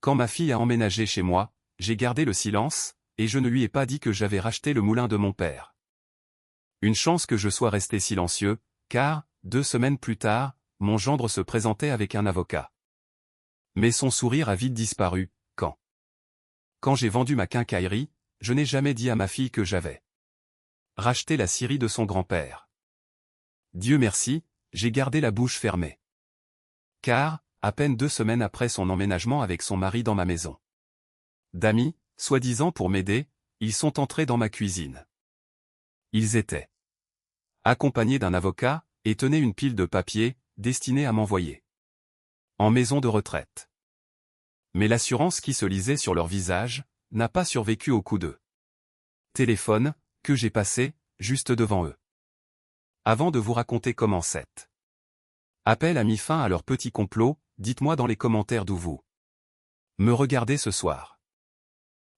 Quand ma fille a emménagé chez moi, j'ai gardé le silence, et je ne lui ai pas dit que j'avais racheté le moulin de mon père. Une chance que je sois resté silencieux, car, 2 semaines plus tard, mon gendre se présentait avec un avocat. Mais son sourire a vite disparu, quand j'ai vendu ma quincaillerie, je n'ai jamais dit à ma fille que j'avais racheté la scierie de son grand-père. Dieu merci, j'ai gardé la bouche fermée. Car, à peine 2 semaines après son emménagement avec son mari dans ma maison, d'amis, soi-disant pour m'aider, ils sont entrés dans ma cuisine. Ils étaient accompagnés d'un avocat, et tenaient une pile de papiers, destinés à m'envoyer en maison de retraite. Mais l'assurance qui se lisait sur leur visage n'a pas survécu au coup de téléphone que j'ai passé juste devant eux. Avant de vous raconter comment cet appel a mis fin à leur petit complot, dites-moi dans les commentaires d'où vous me regardez ce soir.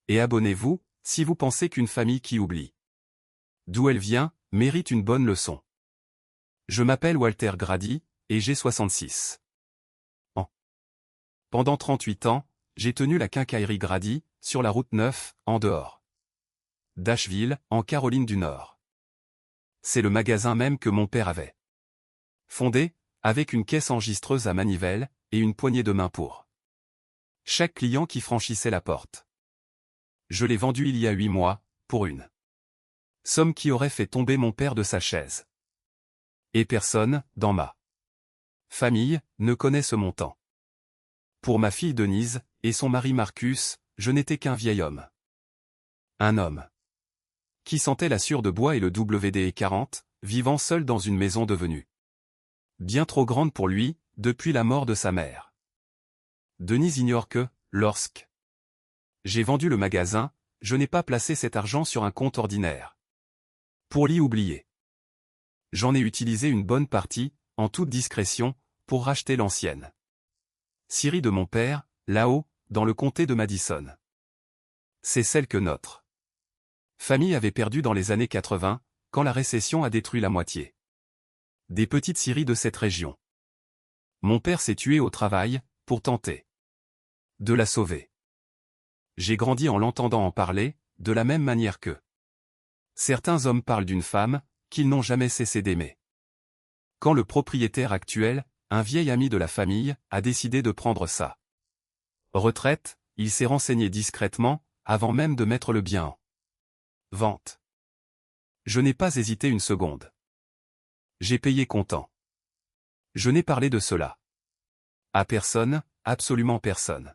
Et abonnez-vous, si vous pensez qu'une famille qui oublie d'où elle vient, mérite une bonne leçon. Je m'appelle Walter Grady, et j'ai 66 ans. Pendant 38 ans, j'ai tenu la quincaillerie Grady, sur la route 9, en dehors d'Asheville, en Caroline du Nord. C'est le magasin même que mon père avait fondé, avec une caisse enregistreuse à manivelle, et une poignée de main pour chaque client qui franchissait la porte. Je l'ai vendu il y a 8 mois, pour une somme qui aurait fait tomber mon père de sa chaise. Et personne, dans ma famille, ne connaît ce montant. Pour ma fille Denise, et son mari Marcus, je n'étais qu'un vieil homme. Un homme qui sentait la sciure de bois et le WD-40, vivant seul dans une maison devenue bien trop grande pour lui, depuis la mort de sa mère. Denise ignore que, lorsque j'ai vendu le magasin, je n'ai pas placé cet argent sur un compte ordinaire pour l'y oublier. J'en ai utilisé une bonne partie, en toute discrétion, pour racheter l'ancienne scierie de mon père, là-haut, dans le comté de Madison. C'est celle que notre famille avait perdue dans les années 80, quand la récession a détruit la moitié des petites scieries de cette région. Mon père s'est tué au travail, pour tenter de la sauver. J'ai grandi en l'entendant en parler, de la même manière que certains hommes parlent d'une femme, qu'ils n'ont jamais cessé d'aimer. Quand le propriétaire actuel, un vieil ami de la famille, a décidé de prendre sa retraite, il s'est renseigné discrètement, avant même de mettre le bien en vente. Je n'ai pas hésité une seconde. J'ai payé comptant. Je n'ai parlé de cela à personne, absolument personne.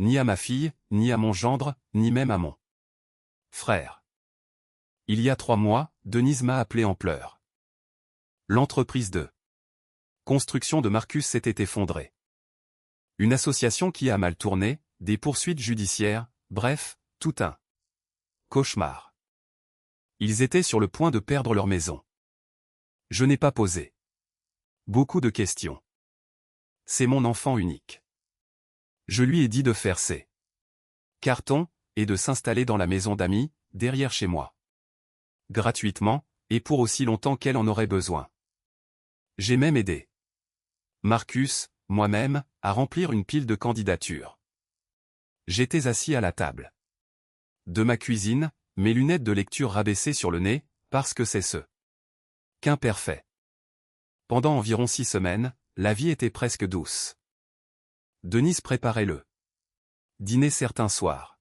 Ni à ma fille, ni à mon gendre, ni même à mon frère. Il y a 3 mois, Denise m'a appelé en pleurs. L'entreprise de construction de Marcus s'était effondrée. Une association qui a mal tourné, des poursuites judiciaires, bref, tout un cauchemar. Ils étaient sur le point de perdre leur maison. Je n'ai pas posé beaucoup de questions. C'est mon enfant unique. Je lui ai dit de faire ses cartons, et de s'installer dans la maison d'amis, derrière chez moi. Gratuitement, et pour aussi longtemps qu'elle en aurait besoin. J'ai même aidé Marcus, moi-même, à remplir une pile de candidatures. J'étais assis à la table de ma cuisine, mes lunettes de lecture rabaissées sur le nez, parce que c'est ce qu'imperfait. Pendant environ 6 semaines, la vie était presque douce. Denise préparait le dîner certains soirs.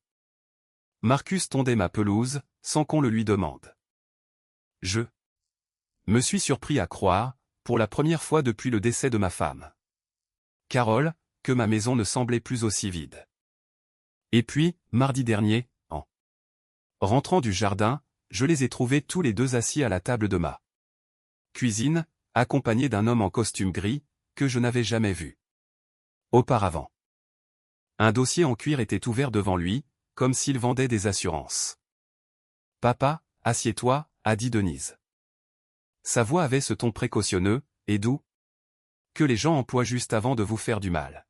Marcus tondait ma pelouse, sans qu'on le lui demande. Je me suis surpris à croire, pour la première fois depuis le décès de ma femme Carole, que ma maison ne semblait plus aussi vide. Et puis, mardi dernier, en rentrant du jardin, je les ai trouvés tous les deux assis à la table de ma cuisine, accompagnés d'un homme en costume gris, que je n'avais jamais vu auparavant. Un dossier en cuir était ouvert devant lui, comme s'il vendait des assurances. « Papa, assieds-toi » a dit Denise. Sa voix avait ce ton précautionneux, et doux, que les gens emploient juste avant de vous faire du mal.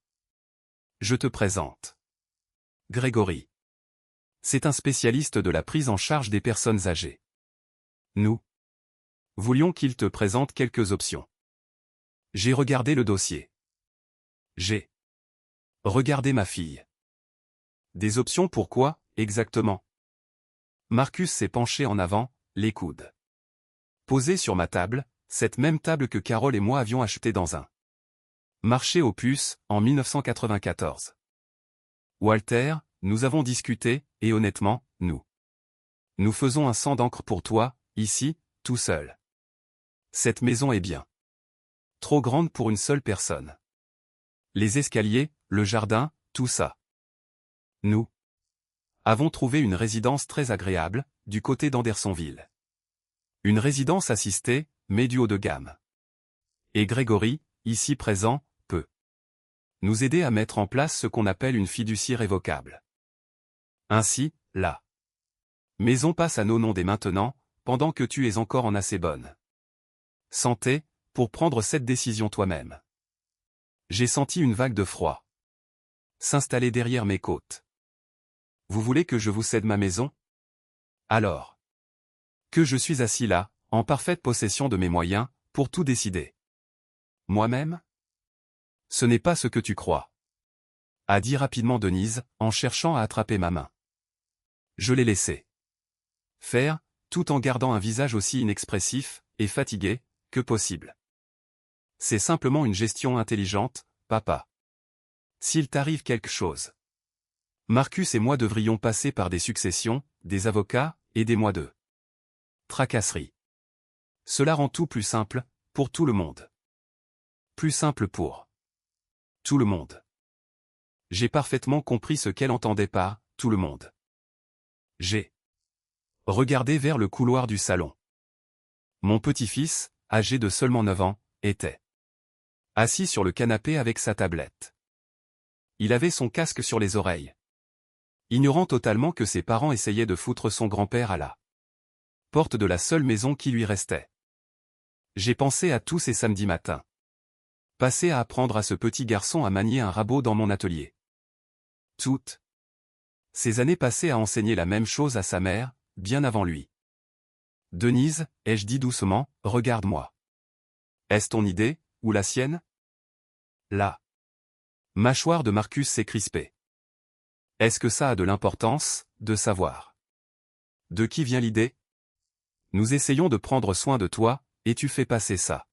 Je te présente Grégory. C'est un spécialiste de la prise en charge des personnes âgées. Nous voulions qu'il te présente quelques options. J'ai regardé le dossier. J'ai Regardez ma fille. Des options pour quoi, exactement? Marcus s'est penché en avant, les coudes posés sur ma table, cette même table que Carole et moi avions achetée dans un marché aux puces, en 1994. Walter, nous avons discuté, et honnêtement, nous faisons un sang d'encre pour toi, ici, tout seul. Cette maison est bien trop grande pour une seule personne. Les escaliers, le jardin, tout ça. Nous avons trouvé une résidence très agréable, du côté d'Andersonville. Une résidence assistée, mais du haut de gamme. Et Grégory, ici présent, peut nous aider à mettre en place ce qu'on appelle une fiducie révocable. Ainsi, la maison passe à nos noms dès maintenant, pendant que tu es encore en assez bonne santé, pour prendre cette décision toi-même. J'ai senti une vague de froid s'installer derrière mes côtes. Vous voulez que je vous cède ma maison? Alors que je suis assis là, en parfaite possession de mes moyens, pour tout décider. Moi-même? Ce n'est pas ce que tu crois, a dit rapidement Denise, en cherchant à attraper ma main. Je l'ai laissé faire, tout en gardant un visage aussi inexpressif, et fatigué, que possible. C'est simplement une gestion intelligente, papa. S'il t'arrive quelque chose, Marcus et moi devrions passer par des successions, des avocats, et des mois de tracasseries. Cela rend tout plus simple, pour tout le monde. Plus simple pour tout le monde. J'ai parfaitement compris ce qu'elle entendait par « tout le monde ». J'ai regardé vers le couloir du salon. Mon petit-fils, âgé de seulement 9 ans, était assis sur le canapé avec sa tablette. Il avait son casque sur les oreilles, ignorant totalement que ses parents essayaient de foutre son grand-père à la porte de la seule maison qui lui restait. J'ai pensé à tous ces samedis matins passés à apprendre à ce petit garçon à manier un rabot dans mon atelier. Toutes ces années passées à enseigner la même chose à sa mère, bien avant lui. Denise, ai-je dit doucement, regarde-moi. Est-ce ton idée, ou la sienne? La mâchoire de Marcus s'est crispée. Est-ce que ça a de l'importance, de savoir de qui vient l'idée? Nous essayons de prendre soin de toi, et tu fais passer ça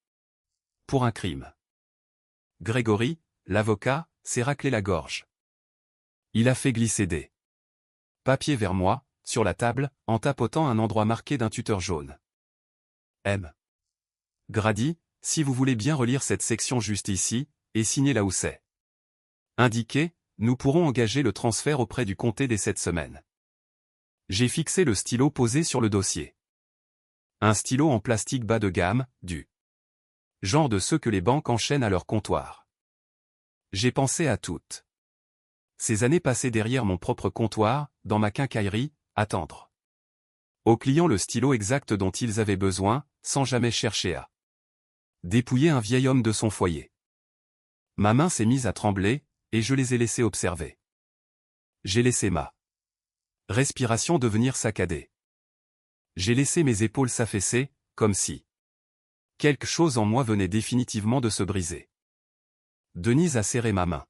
pour un crime. Grégory, l'avocat, s'est raclé la gorge. Il a fait glisser des papiers vers moi, sur la table, en tapotant un endroit marqué d'un tuteur jaune. M. Grady, si vous voulez bien relire cette section juste ici, et signer là où c'est indiqué, nous pourrons engager le transfert auprès du comté dès cette semaine. J'ai fixé le stylo posé sur le dossier. Un stylo en plastique bas de gamme, du genre de ceux que les banques enchaînent à leur comptoir. J'ai pensé à toutes ces années passées derrière mon propre comptoir, dans ma quincaillerie, attendre aux clients le stylo exact dont ils avaient besoin, sans jamais chercher à dépouiller un vieil homme de son foyer. Ma main s'est mise à trembler, et je les ai laissés observer. J'ai laissé ma respiration devenir saccadée. J'ai laissé mes épaules s'affaisser, comme si quelque chose en moi venait définitivement de se briser. Denise a serré ma main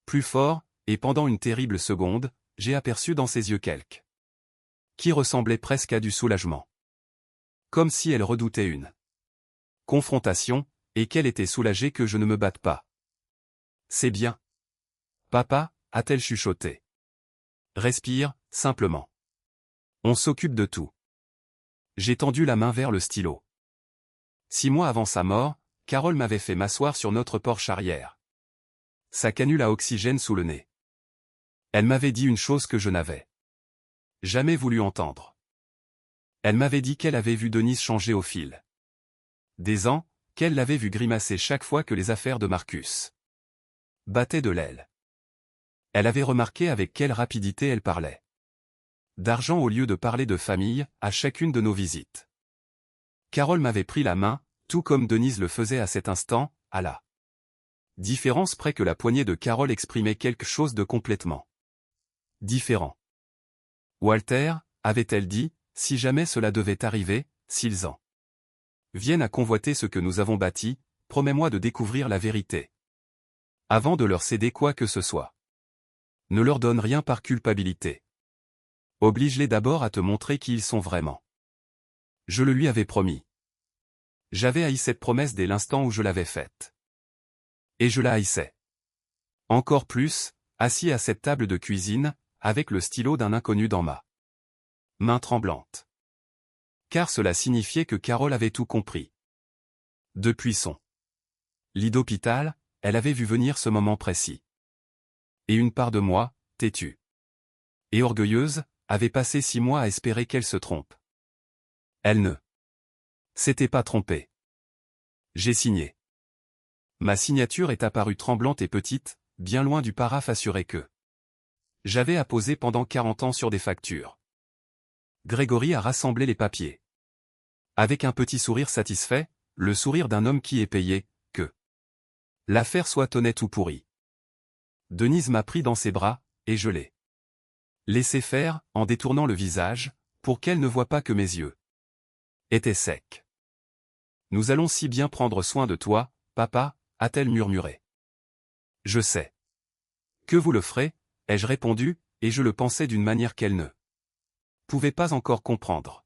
plus fort, et pendant une terrible seconde, j'ai aperçu dans ses yeux quelque qui ressemblait presque à du soulagement. Comme si elle redoutait une confrontation, et qu'elle était soulagée que je ne me batte pas. C'est bien. Papa, a-t-elle chuchoté. Respire, simplement. On s'occupe de tout. J'ai tendu la main vers le stylo. 6 mois avant sa mort, Carole m'avait fait m'asseoir sur notre porche arrière. Sa canule à oxygène sous le nez. Elle m'avait dit une chose que je n'avais jamais voulu entendre. Elle m'avait dit qu'elle avait vu Denise changer au fil des ans, qu'elle l'avait vu grimacer chaque fois que les affaires de Marcus battaient de l'aile. Elle avait remarqué avec quelle rapidité elle parlait d'argent au lieu de parler de famille, à chacune de nos visites. Carole m'avait pris la main, tout comme Denise le faisait à cet instant, à la différence près que la poignée de Carole exprimait quelque chose de complètement différent. Walter, avait-elle dit, si jamais cela devait arriver, s'ils en viennent à convoiter ce que nous avons bâti, promets-moi de découvrir la vérité Avant de leur céder quoi que ce soit. Ne leur donne rien par culpabilité. Oblige-les d'abord à te montrer qui ils sont vraiment. Je le lui avais promis. J'avais haï cette promesse dès l'instant où je l'avais faite. Et je la haïssais. Encore plus, assis à cette table de cuisine, avec le stylo d'un inconnu dans ma main tremblante. Car cela signifiait que Carole avait tout compris. Depuis son lit d'hôpital, elle avait vu venir ce moment précis. Et une part de moi, têtue et orgueilleuse, avait passé 6 mois à espérer qu'elle se trompe. Elle ne s'était pas trompée. J'ai signé. Ma signature est apparue tremblante et petite, bien loin du paraphe assuré que j'avais apposé pendant 40 ans sur des factures. Grégory a rassemblé les papiers. Avec un petit sourire satisfait, le sourire d'un homme qui est payé, que l'affaire soit honnête ou pourrie. Denise m'a pris dans ses bras, et je l'ai laissé faire, en détournant le visage, pour qu'elle ne voie pas que mes yeux étaient secs. Nous allons si bien prendre soin de toi, papa, a-t-elle murmuré. Je sais que vous le ferez, ai-je répondu, et je le pensais d'une manière qu'elle ne pouvait pas encore comprendre.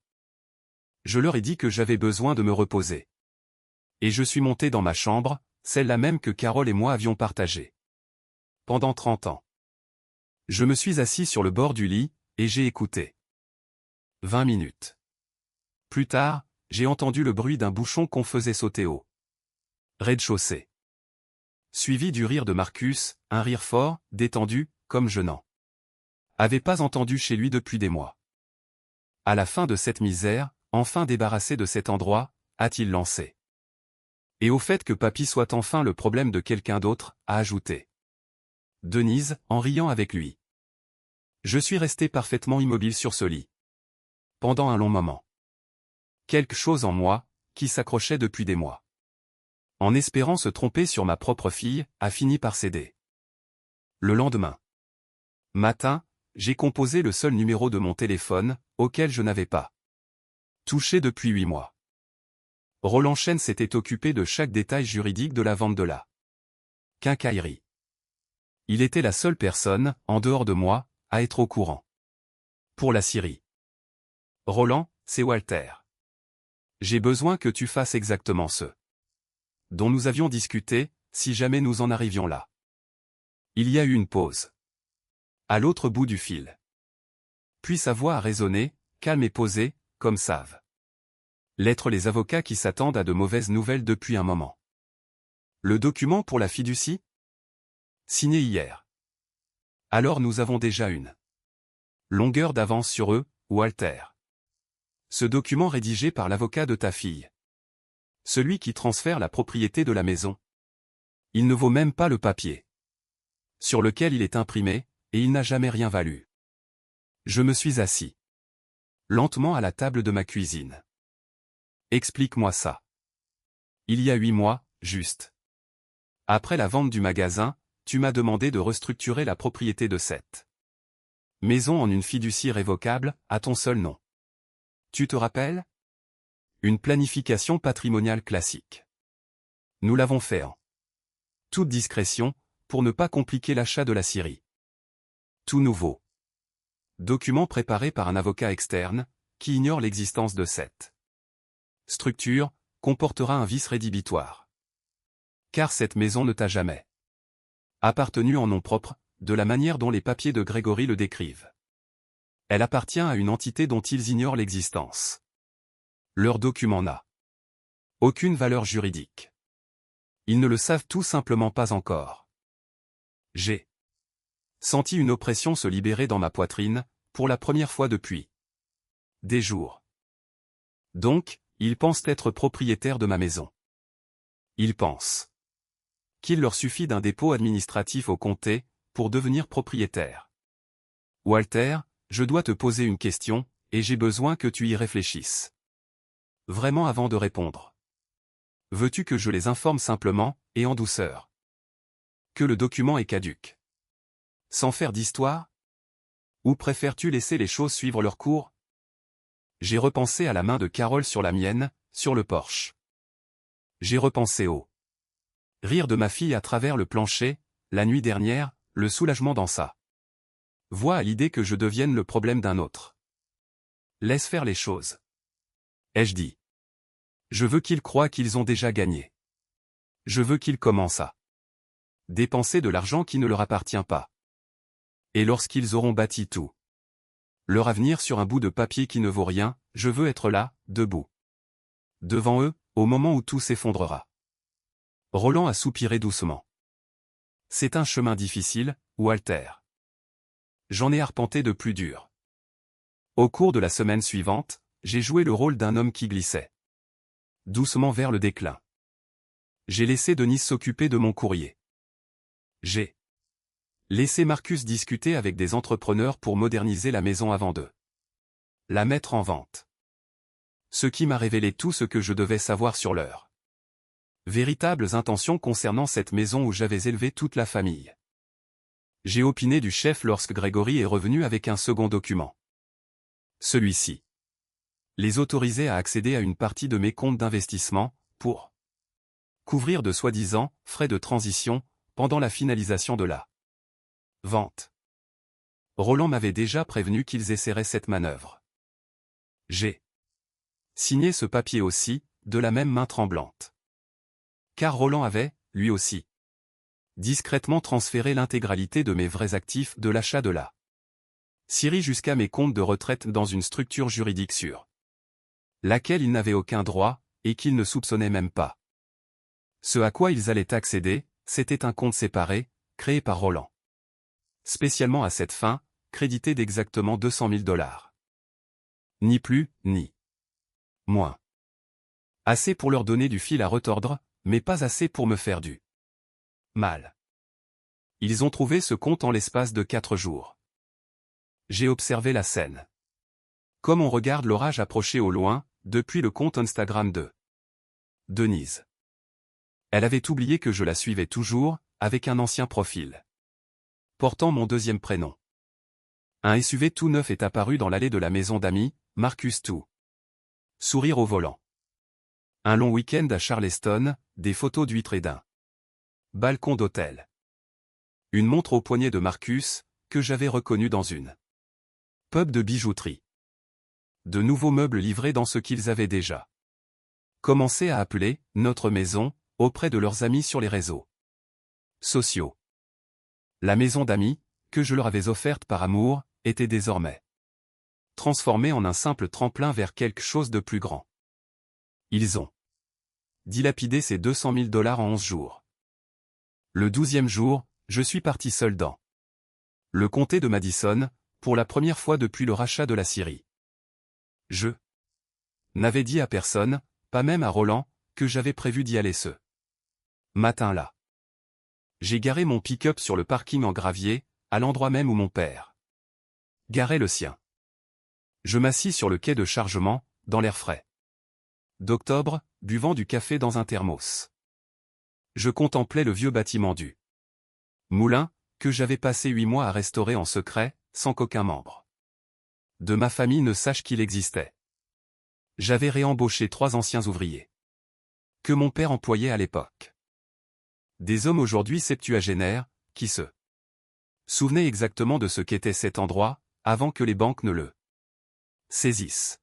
Je leur ai dit que j'avais besoin de me reposer. Et je suis monté dans ma chambre, celle-là même que Carole et moi avions partagée pendant 30 ans. Je me suis assis sur le bord du lit, et j'ai écouté. 20 minutes. Plus tard, j'ai entendu le bruit d'un bouchon qu'on faisait sauter au rez-de-chaussée. Suivi du rire de Marcus, un rire fort, détendu, comme je n'en avais pas entendu chez lui depuis des mois. À la fin de cette misère, enfin débarrassé de cet endroit, a-t-il lancé. Et au fait que papy soit enfin le problème de quelqu'un d'autre, a ajouté Denise, en riant avec lui. Je suis resté parfaitement immobile sur ce lit. Pendant un long moment. Quelque chose en moi, qui s'accrochait depuis des mois, en espérant se tromper sur ma propre fille, a fini par céder. Le lendemain matin, j'ai composé le seul numéro de mon téléphone, auquel je n'avais pas touché depuis 8 mois. Roland Chen s'était occupé de chaque détail juridique de la vente de la quincaillerie. Il était la seule personne, en dehors de moi, à être au courant. Pour la Syrie. Roland, c'est Walter. J'ai besoin que tu fasses exactement ce dont nous avions discuté, si jamais nous en arrivions là. Il y a eu une pause. À l'autre bout du fil. Puis sa voix a résonné, calme et posée, comme savent l'être les avocats qui s'attendent à de mauvaises nouvelles depuis un moment. Le document pour la fiducie ? Signé hier. Alors nous avons déjà une longueur d'avance sur eux, Walter. Ce document rédigé par l'avocat de ta fille. Celui qui transfère la propriété de la maison. Il ne vaut même pas le papier sur lequel il est imprimé, et il n'a jamais rien valu. Je me suis assis lentement à la table de ma cuisine. Explique-moi ça. Il y a 8 mois, juste. Après la vente du magasin, tu m'as demandé de restructurer la propriété de cette maison en une fiducie révocable, à ton seul nom. Tu te rappelles ? Une planification patrimoniale classique. Nous l'avons fait en toute discrétion, pour ne pas compliquer l'achat de la Syrie. Tout nouveau. Document préparé par un avocat externe, qui ignore l'existence de cette structure, comportera un vice rédhibitoire. Car cette maison ne t'a jamais appartenu en nom propre, de la manière dont les papiers de Grégory le décrivent. Elle appartient à une entité dont ils ignorent l'existence. Leur document n'a aucune valeur juridique. Ils ne le savent tout simplement pas encore. J'ai senti une oppression se libérer dans ma poitrine, pour la première fois depuis des jours. Donc, ils pensent être propriétaires de ma maison. Ils pensent qu'il leur suffit d'un dépôt administratif au comté, pour devenir propriétaire. Walter, je dois te poser une question, et j'ai besoin que tu y réfléchisses. Vraiment avant de répondre. Veux-tu que je les informe simplement, et en douceur, que le document est caduc? Sans faire d'histoire? Ou préfères-tu laisser les choses suivre leur cours? J'ai repensé à la main de Carole sur la mienne, sur le porche. J'ai repensé au rire de ma fille à travers le plancher, la nuit dernière, le soulagement dans sa voix à l'idée que je devienne le problème d'un autre. Laisse faire les choses. Ai-je dit. Je veux qu'ils croient qu'ils ont déjà gagné. Je veux qu'ils commencent à dépenser de l'argent qui ne leur appartient pas. Et lorsqu'ils auront bâti tout leur avenir sur un bout de papier qui ne vaut rien, je veux être là, debout. Devant eux, au moment où tout s'effondrera. Roland a soupiré doucement. C'est un chemin difficile, Walter. J'en ai arpenté de plus dur. Au cours de la semaine suivante, j'ai joué le rôle d'un homme qui glissait doucement vers le déclin. J'ai laissé Denise s'occuper de mon courrier. J'ai laissé Marcus discuter avec des entrepreneurs pour moderniser la maison avant de la mettre en vente. Ce qui m'a révélé tout ce que je devais savoir sur leurs véritables intentions concernant cette maison où j'avais élevé toute la famille. J'ai opiné du chef lorsque Grégory est revenu avec un second document. Celui-ci les autorisait à accéder à une partie de mes comptes d'investissement, pour couvrir de soi-disant frais de transition, pendant la finalisation de la vente. Roland m'avait déjà prévenu qu'ils essaieraient cette manœuvre. J'ai signé ce papier aussi, de la même main tremblante. Car Roland avait, lui aussi, discrètement transféré l'intégralité de mes vrais actifs de l'achat de la Syrie jusqu'à mes comptes de retraite dans une structure juridique sur laquelle ils n'avaient aucun droit, et qu'ils ne soupçonnaient même pas. Ce à quoi ils allaient accéder, c'était un compte séparé, créé par Roland. Spécialement à cette fin, crédité d'exactement 200 000 $. Ni plus, ni moins. Assez pour leur donner du fil à retordre, mais pas assez pour me faire du mal. Ils ont trouvé ce compte en l'espace de 4 jours. J'ai observé la scène. Comme on regarde l'orage approcher au loin, depuis le compte Instagram de Denise. Elle avait oublié que je la suivais toujours, avec un ancien profil portant mon deuxième prénom. Un SUV tout neuf est apparu dans l'allée de la maison d'amis, Marcus tout sourire au volant. Un long week-end à Charleston, des photos d'huîtres et d'un balcon d'hôtel. Une montre au poignet de Marcus, que j'avais reconnue dans une pub de bijouterie. De nouveaux meubles livrés dans ce qu'ils avaient déjà commencé à appeler « notre maison » auprès de leurs amis sur les réseaux sociaux. La maison d'amis, que je leur avais offerte par amour, était désormais transformée en un simple tremplin vers quelque chose de plus grand. Ils ont dilapidé ces 200 000 $ en 11 jours. Le 12e jour, je suis parti seul dans le comté de Madison, pour la première fois depuis le rachat de la Syrie. Je n'avais dit à personne, pas même à Roland, que j'avais prévu d'y aller ce matin-là. J'ai garé mon pick-up sur le parking en gravier, à l'endroit même où mon père garait le sien. Je m'assis sur le quai de chargement, dans l'air frais d'octobre, buvant du café dans un thermos. Je contemplais le vieux bâtiment du moulin, que j'avais passé 8 mois à restaurer en secret, sans qu'aucun membre de ma famille ne sache qu'il existait. J'avais réembauché 3 anciens ouvriers que mon père employait à l'époque. Des hommes aujourd'hui septuagénaires, qui se souvenaient exactement de ce qu'était cet endroit, avant que les banques ne le saisissent.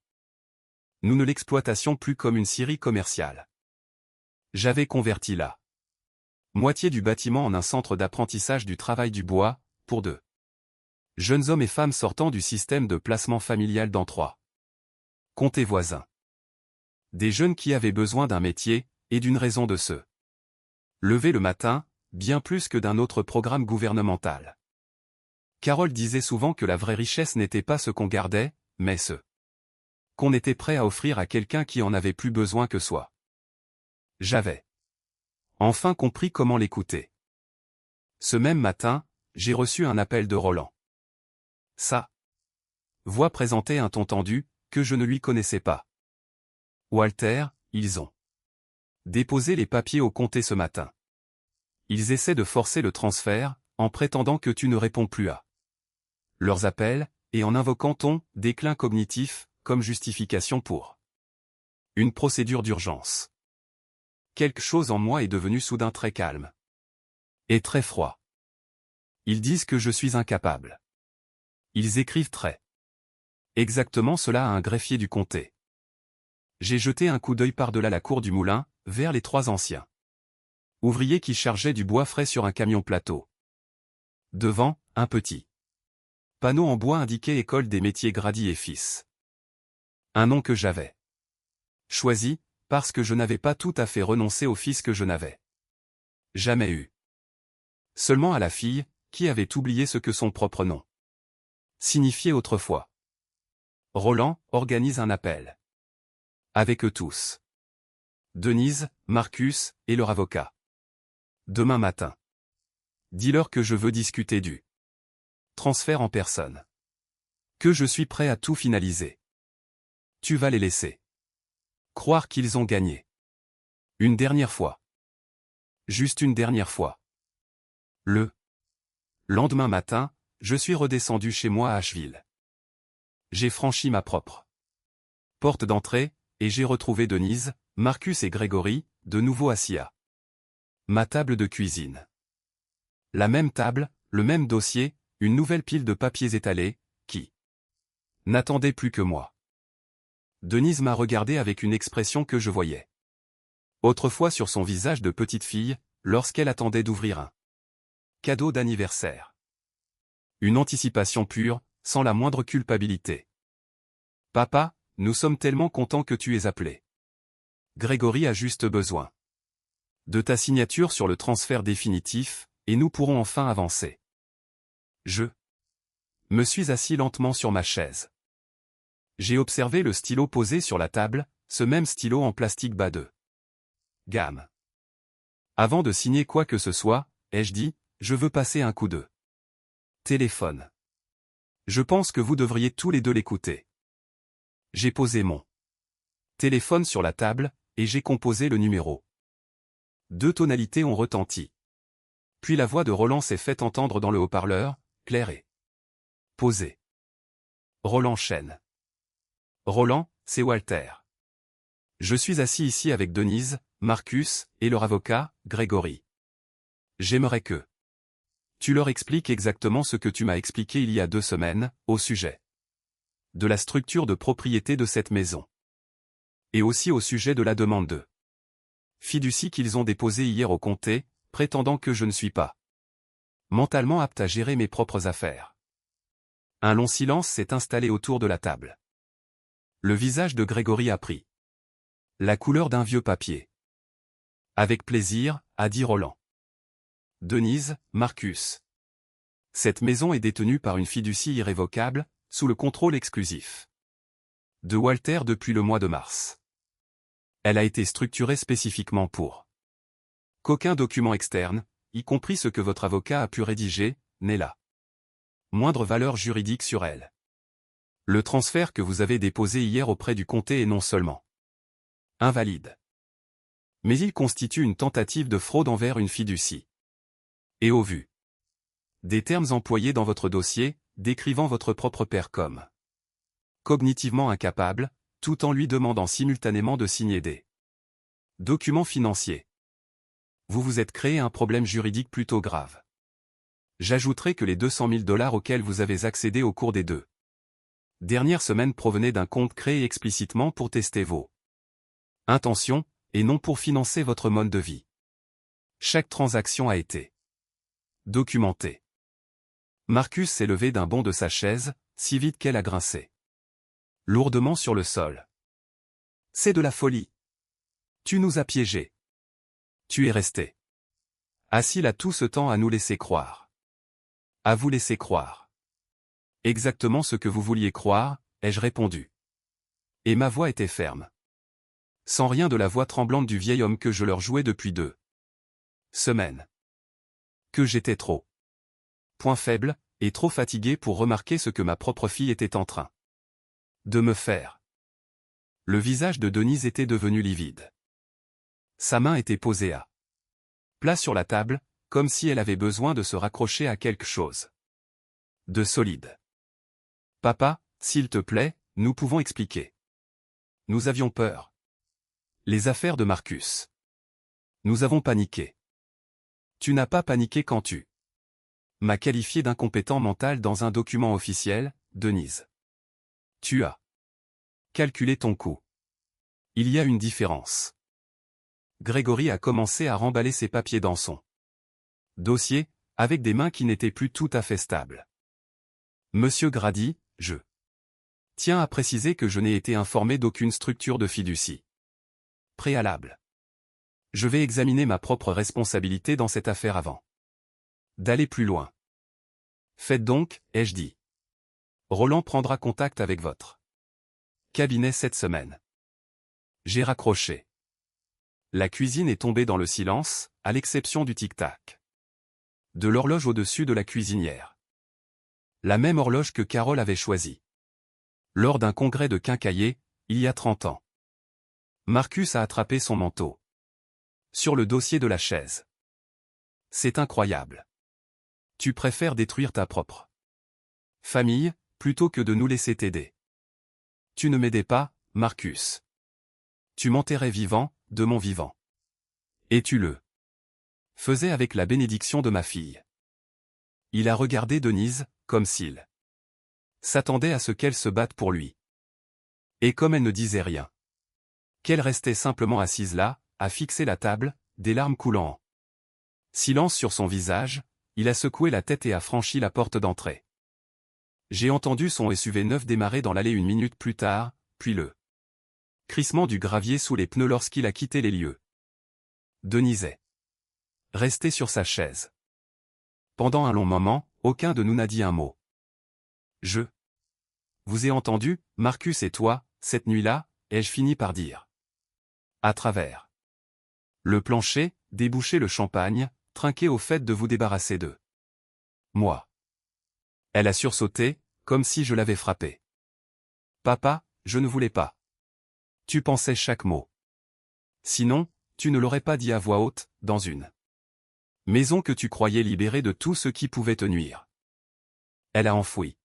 Nous ne l'exploitassions plus comme une scierie commerciale. J'avais converti la moitié du bâtiment en un centre d'apprentissage du travail du bois, pour de jeunes hommes et femmes sortant du système de placement familial dans 3 comtés voisins. Des jeunes qui avaient besoin d'un métier, et d'une raison de se lever le matin, bien plus que d'un autre programme gouvernemental. Carole disait souvent que la vraie richesse n'était pas ce qu'on gardait, mais ce qu'on était prêt à offrir à quelqu'un qui en avait plus besoin que soi. J'avais enfin compris comment l'écouter. Ce même matin, j'ai reçu un appel de Roland. Sa voix présentait un ton tendu, que je ne lui connaissais pas. Walter, ils ont déposé les papiers au comté ce matin. Ils essaient de forcer le transfert, en prétendant que tu ne réponds plus à leurs appels, et en invoquant ton déclin cognitif, comme justification pour une procédure d'urgence. Quelque chose en moi est devenu soudain très calme. Et très froid. Ils disent que je suis incapable. Ils écrivent très exactement cela à un greffier du comté. J'ai jeté un coup d'œil par-delà la cour du moulin, vers les 3 anciens ouvriers qui chargeaient du bois frais sur un camion plateau. Devant, un petit panneau en bois indiquait École des métiers Grady et Fils. Un nom que j'avais choisi, parce que je n'avais pas tout à fait renoncé au fils que je n'avais jamais eu. Seulement à la fille, qui avait oublié ce que son propre nom signifiait autrefois. Roland organise un appel. Avec eux tous. Denise, Marcus, et leur avocat. Demain matin. Dis-leur que je veux discuter du transfert en personne. Que je suis prêt à tout finaliser. Tu vas les laisser croire qu'ils ont gagné. Une dernière fois. Juste une dernière fois. Le lendemain matin, je suis redescendu chez moi à Asheville. J'ai franchi ma propre porte d'entrée, et j'ai retrouvé Denise, Marcus et Grégory, de nouveau assis à ma table de cuisine. La même table, le même dossier, une nouvelle pile de papiers étalés, qui n'attendait plus que moi. Denise m'a regardé avec une expression que je voyais autrefois sur son visage de petite fille, lorsqu'elle attendait d'ouvrir un cadeau d'anniversaire. Une anticipation pure, sans la moindre culpabilité. Papa, nous sommes tellement contents que tu es appelé. Grégory a juste besoin de ta signature sur le transfert définitif, et nous pourrons enfin avancer. Je me suis assis lentement sur ma chaise. J'ai observé le stylo posé sur la table, ce même stylo en plastique bas de gamme. Avant de signer quoi que ce soit, ai-je dit, je veux passer un coup de téléphone. Je pense que vous devriez tous les deux l'écouter. J'ai posé mon téléphone sur la table, et j'ai composé le numéro. 2 tonalités ont retenti. Puis la voix de Roland s'est fait entendre dans le haut-parleur, claire et posée. Roland chaîne. Roland, c'est Walter. Je suis assis ici avec Denise, Marcus, et leur avocat, Grégory. J'aimerais que tu leur expliques exactement ce que tu m'as expliqué il y a 2 semaines, au sujet de la structure de propriété de cette maison. Et aussi au sujet de la demande de fiducie qu'ils ont déposée hier au comté, prétendant que je ne suis pas mentalement apte à gérer mes propres affaires. Un long silence s'est installé autour de la table. Le visage de Grégory a pris la couleur d'un vieux papier. Avec plaisir, a dit Roland. Denise, Marcus. Cette maison est détenue par une fiducie irrévocable, sous le contrôle exclusif de Walter depuis le mois de mars. Elle a été structurée spécifiquement pour qu'aucun document externe, y compris ce que votre avocat a pu rédiger, n'ait la moindre valeur juridique sur elle. Le transfert que vous avez déposé hier auprès du comté est non seulement invalide, mais il constitue une tentative de fraude envers une fiducie. Et au vu des termes employés dans votre dossier, décrivant votre propre père comme cognitivement incapable, tout en lui demandant simultanément de signer des documents financiers. Vous vous êtes créé un problème juridique plutôt grave. J'ajouterai que les 200 000 $ auxquels vous avez accédé au cours des 2 dernières semaines provenaient d'un compte créé explicitement pour tester vos intentions, et non pour financer votre mode de vie. Chaque transaction a été documentée. Marcus s'est levé d'un bond de sa chaise, si vite qu'elle a grincé lourdement sur le sol. C'est de la folie. Tu nous as piégés. Tu es resté assis là tout ce temps à nous laisser croire. À vous laisser croire. Exactement ce que vous vouliez croire, ai-je répondu. Et ma voix était ferme. Sans rien de la voix tremblante du vieil homme que je leur jouais depuis 2 semaines. Que j'étais trop point faible, et trop fatigué pour remarquer ce que ma propre fille était en train de me faire. Le visage de Denise était devenu livide. Sa main était posée à plat sur la table, comme si elle avait besoin de se raccrocher à quelque chose de solide. Papa, s'il te plaît, nous pouvons expliquer. Nous avions peur. Les affaires de Marcus. Nous avons paniqué. Tu n'as pas paniqué quand tu m'a qualifié d'incompétent mental dans un document officiel, Denise. Tu as calculé ton coût. Il y a une différence. Grégory a commencé à remballer ses papiers dans son dossier, avec des mains qui n'étaient plus tout à fait stables. Monsieur Grady, je tiens à préciser que je n'ai été informé d'aucune structure de fiducie préalable. Je vais examiner ma propre responsabilité dans cette affaire avant d'aller plus loin. Faites donc, ai-je dit. Roland prendra contact avec votre cabinet cette semaine. J'ai raccroché. La cuisine est tombée dans le silence, à l'exception du tic-tac de l'horloge au-dessus de la cuisinière. La même horloge que Carole avait choisie lors d'un congrès de quincailliers, il y a 30 ans. Marcus a attrapé son manteau sur le dossier de la chaise. C'est incroyable. Tu préfères détruire ta propre famille, plutôt que de nous laisser t'aider. Tu ne m'aidais pas, Marcus. Tu m'enterrais vivant, de mon vivant. Et tu le faisais avec la bénédiction de ma fille. Il a regardé Denise, comme s'il s'attendait à ce qu'elle se batte pour lui. Et comme elle ne disait rien, qu'elle restait simplement assise là, à fixer la table, des larmes coulant en silence sur son visage, il a secoué la tête et a franchi la porte d'entrée. J'ai entendu son SUV neuf démarrer dans l'allée une minute plus tard, puis le crissement du gravier sous les pneus lorsqu'il a quitté les lieux. Denise est restée sur sa chaise. Pendant un long moment, aucun de nous n'a dit un mot. Je vous ai entendu, Marcus et toi, cette nuit-là, ai-je fini par dire. À travers le plancher, déboucher le champagne, trinquer au fait de vous débarrasser de moi. Elle a sursauté, comme si je l'avais frappée. Papa, je ne voulais pas. Tu pensais chaque mot. Sinon, tu ne l'aurais pas dit à voix haute, dans une maison que tu croyais libérée de tout ce qui pouvait te nuire. Elle a enfoui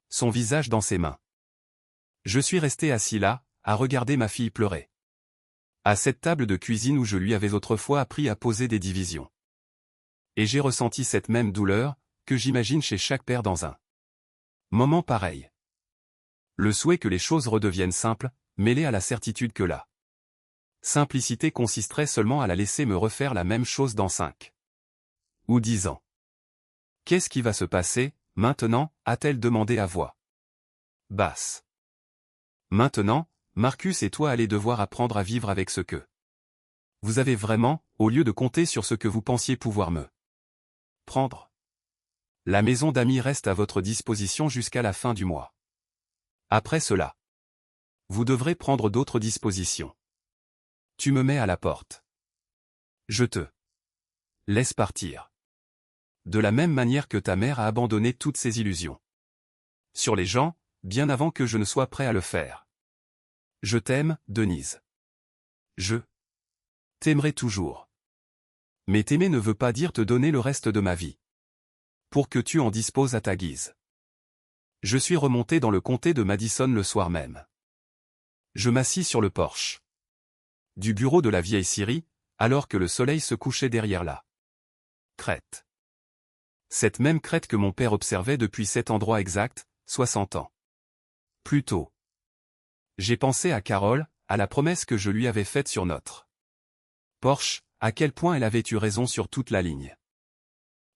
son visage dans ses mains. Je suis resté assis là, à regarder ma fille pleurer. À cette table de cuisine où je lui avais autrefois appris à poser des divisions. Et j'ai ressenti cette même douleur, que j'imagine chez chaque père dans un moment pareil. Le souhait que les choses redeviennent simples, mêlé à la certitude que la simplicité consisterait seulement à la laisser me refaire la même chose dans 5 ou 10 ans. Qu'est-ce qui va se passer, maintenant, a-t-elle demandé à voix basse. Maintenant, Marcus et toi allez devoir apprendre à vivre avec ce que vous avez vraiment, au lieu de compter sur ce que vous pensiez pouvoir me prendre. La maison d'amis reste à votre disposition jusqu'à la fin du mois. Après cela, vous devrez prendre d'autres dispositions. Tu me mets à la porte. Je te laisse partir. De la même manière que ta mère a abandonné toutes ses illusions sur les gens, bien avant que je ne sois prêt à le faire. Je t'aime, Denise. Je t'aimerai toujours. Mais t'aimer ne veut pas dire te donner le reste de ma vie. Pour que tu en disposes à ta guise. Je suis remonté dans le comté de Madison le soir même. Je m'assis sur le porche du bureau de la vieille Syrie, alors que le soleil se couchait derrière la crête. Cette même crête que mon père observait depuis cet endroit exact, 60 ans plus tôt. J'ai pensé à Carole, à la promesse que je lui avais faite sur notre Porsche, à quel point elle avait eu raison sur toute la ligne.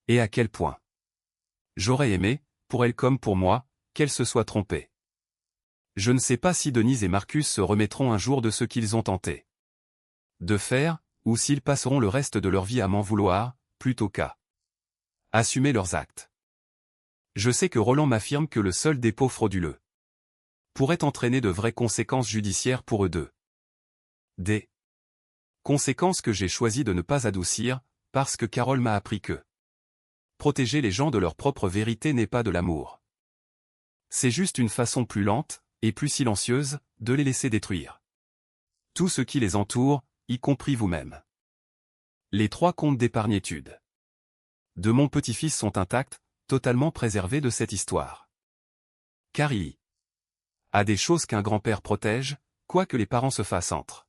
Et à quel point j'aurais aimé, pour elle comme pour moi, qu'elle se soit trompée. Je ne sais pas si Denise et Marcus se remettront un jour de ce qu'ils ont tenté de faire, ou s'ils passeront le reste de leur vie à m'en vouloir, plutôt qu'à assumer leurs actes. Je sais que Roland m'affirme que le seul dépôt frauduleux pourrait entraîner de vraies conséquences judiciaires pour eux deux. Des conséquences que j'ai choisi de ne pas adoucir, parce que Carole m'a appris que protéger les gens de leur propre vérité n'est pas de l'amour. C'est juste une façon plus lente, et plus silencieuse, de les laisser détruire tout ce qui les entoure, y compris vous-même. Les 3 comptes d'épargne-études de mon petit-fils sont intacts, totalement préservés de cette histoire. Car il y a des choses qu'un grand-père protège, quoi que les parents se fassent entre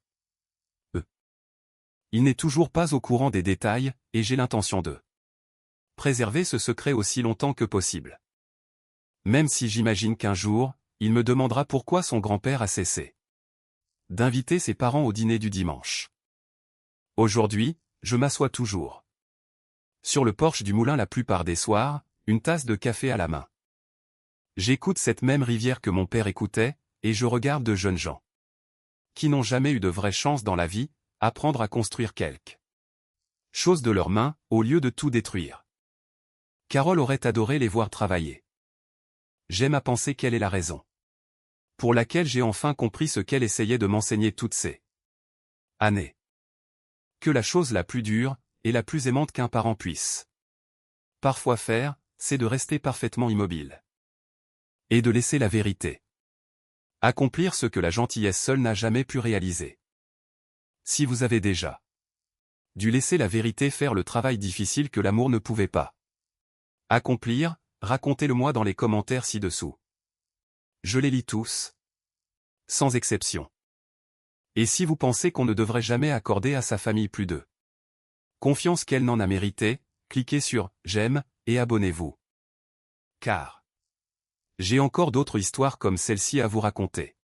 eux. Il n'est toujours pas au courant des détails, et j'ai l'intention de préserver ce secret aussi longtemps que possible. Même si j'imagine qu'un jour, il me demandera pourquoi son grand-père a cessé d'inviter ses parents au dîner du dimanche. Aujourd'hui, je m'assois toujours sur le porche du moulin la plupart des soirs, une tasse de café à la main. J'écoute cette même rivière que mon père écoutait, et je regarde de jeunes gens qui n'ont jamais eu de vraie chance dans la vie, apprendre à construire quelque chose de leurs mains, au lieu de tout détruire. Carole aurait adoré les voir travailler. J'aime à penser quelle est la raison pour laquelle j'ai enfin compris ce qu'elle essayait de m'enseigner toutes ces années. Que la chose la plus dure, et la plus aimante qu'un parent puisse parfois faire, c'est de rester parfaitement immobile. Et de laisser la vérité accomplir ce que la gentillesse seule n'a jamais pu réaliser. Si vous avez déjà dû laisser la vérité faire le travail difficile que l'amour ne pouvait pas accomplir, racontez-le-moi dans les commentaires ci-dessous. Je les lis tous, sans exception. Et si vous pensez qu'on ne devrait jamais accorder à sa famille plus de confiance qu'elle n'en a mérité, cliquez sur « J'aime » et abonnez-vous. Car j'ai encore d'autres histoires comme celle-ci à vous raconter.